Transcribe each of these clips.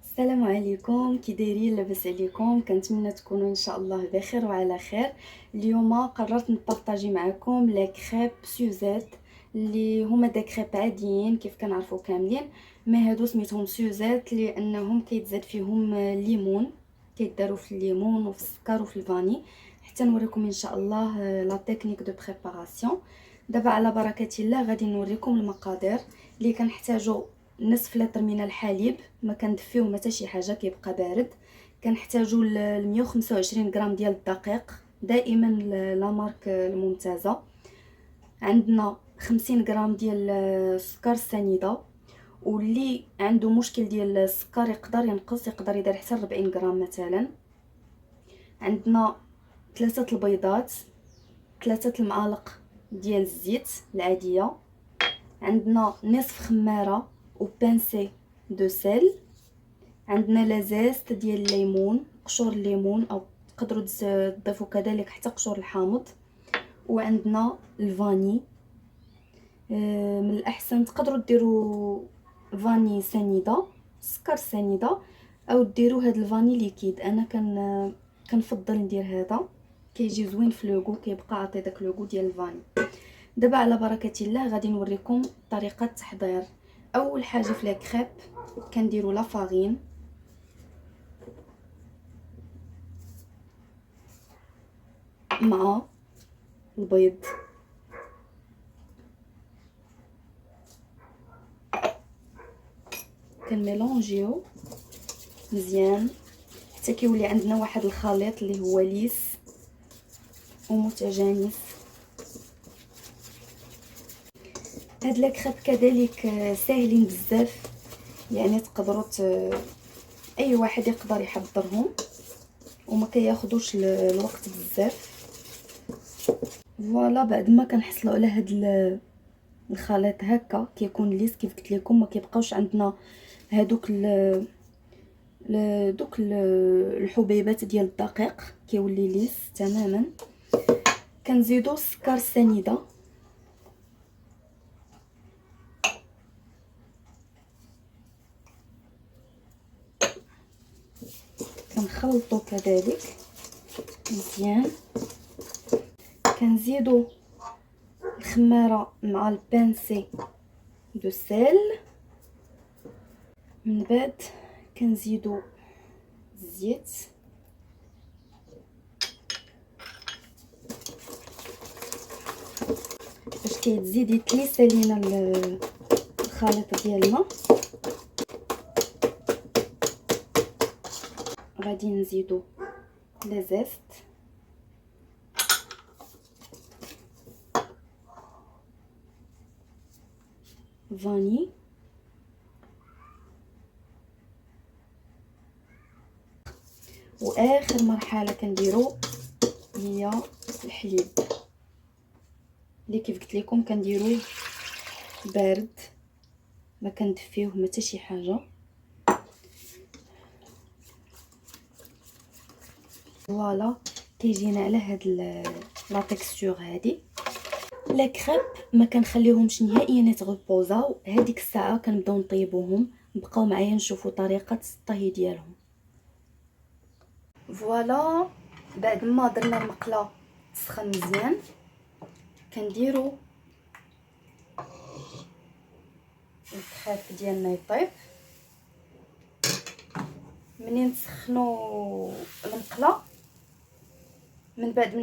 السلام عليكم، كي دايرين؟ لاباس عليكم؟ كنتمنى تكونوا ان شاء الله بخير وعلى خير. اليوم قررت نبارطاجي معكم لي كريب سوزيت اللي هما دا كريب عاديين كيف كنعرفوا كاملين، ما هادو سميتهم سوزيت لانهم كيتزاد فيهم الليمون، كيداروا في الليمون وفي السكر وفي الفاني. حتى نوريكم ان شاء الله لا تكنيك دو بريباراسيون. دابا على بركه الله غادي نوريكم المقادير اللي كنحتاجو. نصف لتر من الحليب، ما كندفيوه حتى شي حاجه، كيبقى بارد. كنحتاجو 125 غرام ديال الدقيق، دائما لا مارك الممتازه. عندنا 50 غرام ديال السكر السنيده، واللي عنده مشكل ديال السكر يقدر ينقص، يقدر يدير حتى 40 غرام مثلا. عندنا 3 البيضات، 3 المعالق ديال الزيت العاديه. عندنا نصف خماره و بانسي دو سيل. عندنا لازاست ديال الليمون، قشور الليمون، او تقدروا تضيفوا كذلك حتى قشور الحامض. وعندنا الفاني، من الاحسن تقدروا ديروا فاني سنيده، سكر سنيده، او ديروا هاد الفاني ليكيد. انا كنفضل ندير هذا، كيجي زوين في لوغو، كيبقى عطي داك لوغو ديال الفاني. دابا على بركه الله غادي نوريكم طريقه التحضير. اول حاجه في لي كريب كنديروا لا فارين مع البيض، كنميلونجيو مزيان حتى كيولي عندنا واحد الخليط اللي هو ليس ومتجانس. هاد لي كريب كذلك ساهلين بزاف، يعني تقدروا اي واحد يقدر يحضرهم وما كياخذوش الوقت بزاف. فوالا، بعد ما كنحصلوا على هاد الخليط هكا كيكون ليس كيف قلت لكم، ما كيبقاوش عندنا هادوك الحبيبات ديال الدقيق، كيولي ليس تماما. كنزيدو السكر السنيده، كنخلطو كذلك مزيان. كنزيدو الخماره مع البانسي دو سيل. من بعد كنزيدو الزيت، باش كيتزيد يتليسا لينا الخليط ديالنا. غادي نزيدو لازست، فاني، واخر مرحله كنديرو هي الحليب اللي كيف قلت لكم كنديروه بارد، ما كندفيوه حتى شي حاجه. فوالا، كيجينا على هاد لا تيكستور هادي. لي كريب ما كنخليهمش نهائيا يتغبوزاو، هذيك الساعه كنبداو نطيبوهم. بقاو معايا نشوفوا طريقه الطهي ديالهم. فوالا، بعد ما درنا المقله تسخن مزيان كنديروا الكريب ديالنا يطيب. منين تسخنوا المقله، من بعد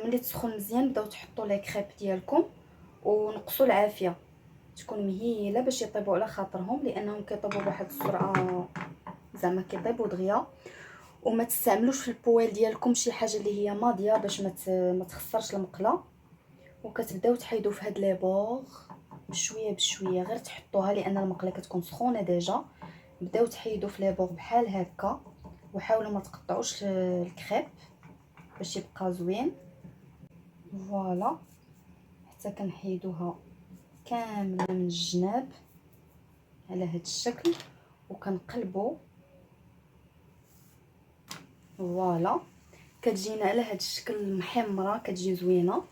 ملي تسخن مزيان بداو تحطوا لي كريب ديالكم ونقصوا العافيه تكون مهيله باش يطيبوا على خاطرهم، لانهم كيطيبوا بواحد السرعه، زعما كيطيبوا دغيا. وما تستعملوش في البويل ديالكم شي حاجه اللي هي ماضيه باش ما تخسرش المقله. وكتبداو تحيدوا في هاد لي بوغ بشويه بشويه، غير تحطوها لان المقله كتكون سخونه ديجا. بداو تحيدوا في لي بوغ بحال هكا، وحاولوا ما تقطعوش الكريب باش يبقى زوين. فوالا، حتى كنحيدوها كامله من الجناب على هاد الشكل وكنقلبوا. فوالا، كتجينا على هاد الشكل محمره، كتجي زوينه.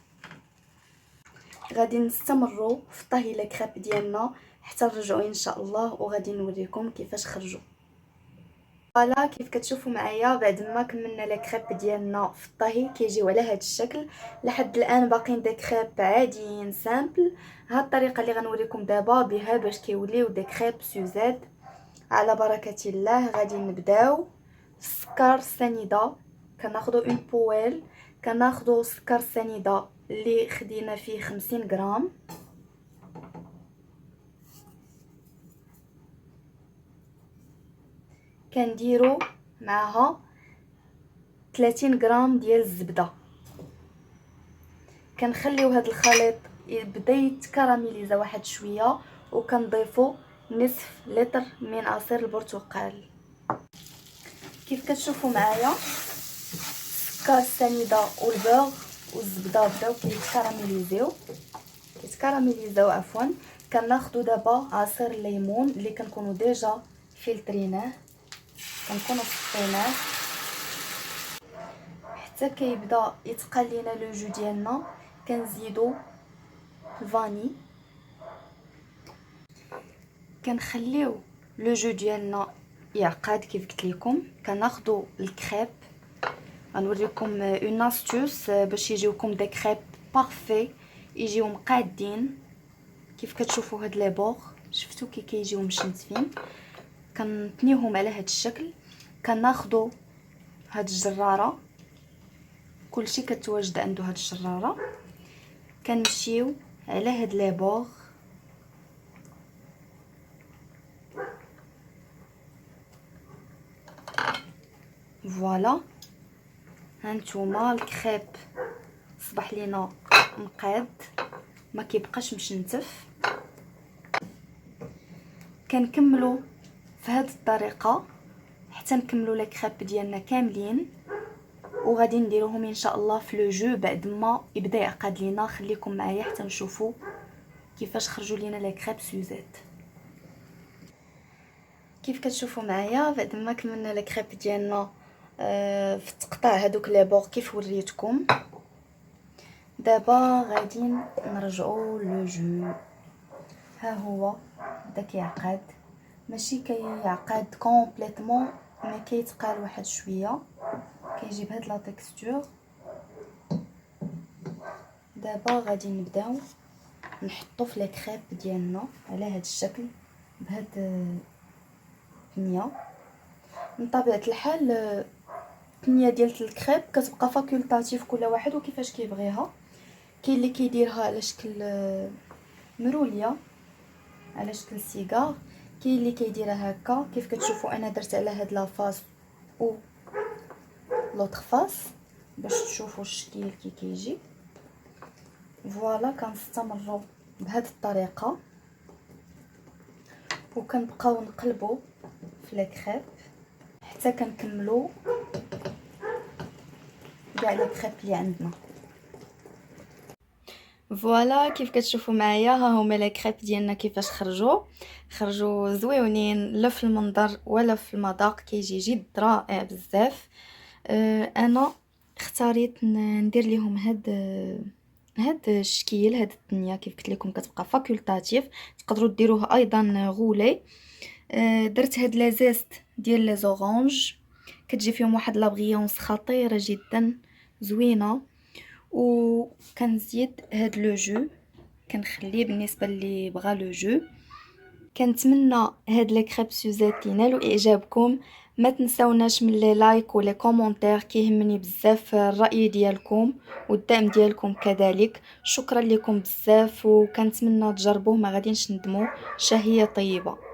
غادي نستمروا في طهي لي كريب ديالنا حتى نرجعوا ان شاء الله، وغادي نوريكم كيفاش خرجوا. فوالا كيف كتشوفوا معايا بعد ما كملنا لي كريب ديالنا في الطهي كيجيو على هذا الشكل. لحد الان باقيين دي كريب عاديين سامبل. هاد الطريقه اللي غنوريكم دابا بها باش كيوليو دي كريب سوزاد. على بركه الله غادي نبداو. السكر سنيده كناخذوا اون بويل، كناخذوا سكر سنيده اللي خدينا فيه 50 غرام. كنديروا معها 30 غرام ديال الزبده. كنخليو هذا الخليط يبدا يتكراميليزا واحد شويه، وكنضيفوا نصف لتر من عصير البرتقال. كيف كتشوفوا معايا السكر السنيده والبوغ والزبده بداو كيتكراميليزاو عفوا. كناخذوا دابا عصير الليمون اللي كنكونوا ديجا فلتريناه، كنكونوا صفيناه حتى كيبدا يتقال لينا لو جو ديالنا. كنزيدوا الفاني، كنخليو لو جو ديالنا يعقد كيف قلت لكم. كناخذوا الكريب، غنوريكم اون استوس باش يجيوكم دي كريب بارفي، يجيو مقادين كيف كتشوفوا هاد لي بوغ. شفتوا كي كيجيو مشنتفين. كنتنيوهم على هاد الشكل. كناخذوا هاد الجراره، كلشي كتواجد عنده هاد الجراره. كنمشيو على هاد لي بوغ فوالا. هانتوما الكريب صبح لينا مقاد، ما كيبقاش مشنتف. كنكملوا في هذه الطريقه حتى نكملوا لي كريب ديالنا كاملين، وغادي نديروهم ان شاء الله في لو جو بعد ما يبدا يعقد لينا. خليكم معايا حتى نشوفوا كيفاش خرجوا لينا لي كريب سوزات. كيف كتشوفوا معايا بعد ما كملنا لي كريب ديالنا في التقطاع هذوك لي بور كيف وريتكم. دابا غادي نرجعوا لو جو. ها هو بدا كيعقد، ماشي كيعقد كومبليتمون، ما كيتقال واحد شويه، كيجي بهاد لا تيكستور. دابا غادي نبداو نحطو في لي كريب ديالنا على هاد الشكل بهاد التنيه. من طبيعه الحال التنيه ديال الكريب كتبقى فاكولتاتيف، كل واحد وكيفاش كيبغيها. كاين اللي كيديرها على شكل مروليه على شكل سيجار، كاين اللي كيديرها هكا كيف كتشوفوا. انا درت على هاد لافاس و لوطخ فاس باش تشوفوا الشكل كي كيجي. فوالا كنستمروا بهاد الطريقه وكنبقاو نقلبوا في لي كريب حتى كنكملوا كاع لي كريب اللي عندنا. فوالا كيف كتشوفوا معايا ها هما لي كريب ديالنا كيفاش خرجوا زويونين، لا في المنظر ولا في المذاق، كيجي جد رائع بزاف. انا اختاريت ندير ليهم هاد الشكل، هاد التنيه كيف قلت لكم كتبقى فاكولتاتيف، تقدروا ديروه ايضا غولي. درت هاد لا زيست ديال لي زورانج، كتجي فيهم واحد لا بغيونس خطيره جدا زوينه. وكنزيد هاد لو جو، كنخليه بالنسبه اللي بغى لو جو. كنتمنى هاد لي كريب سوزات ينالوا اعجابكم. ما تنساوناش من لي لايك ولي كومونتير، كيهمني بزاف الراي ديالكم والدعم ديالكم كذلك. شكرا لكم بزاف، وكنتمنى تجربوه ما غاديش ندموا. شهيه طيبه.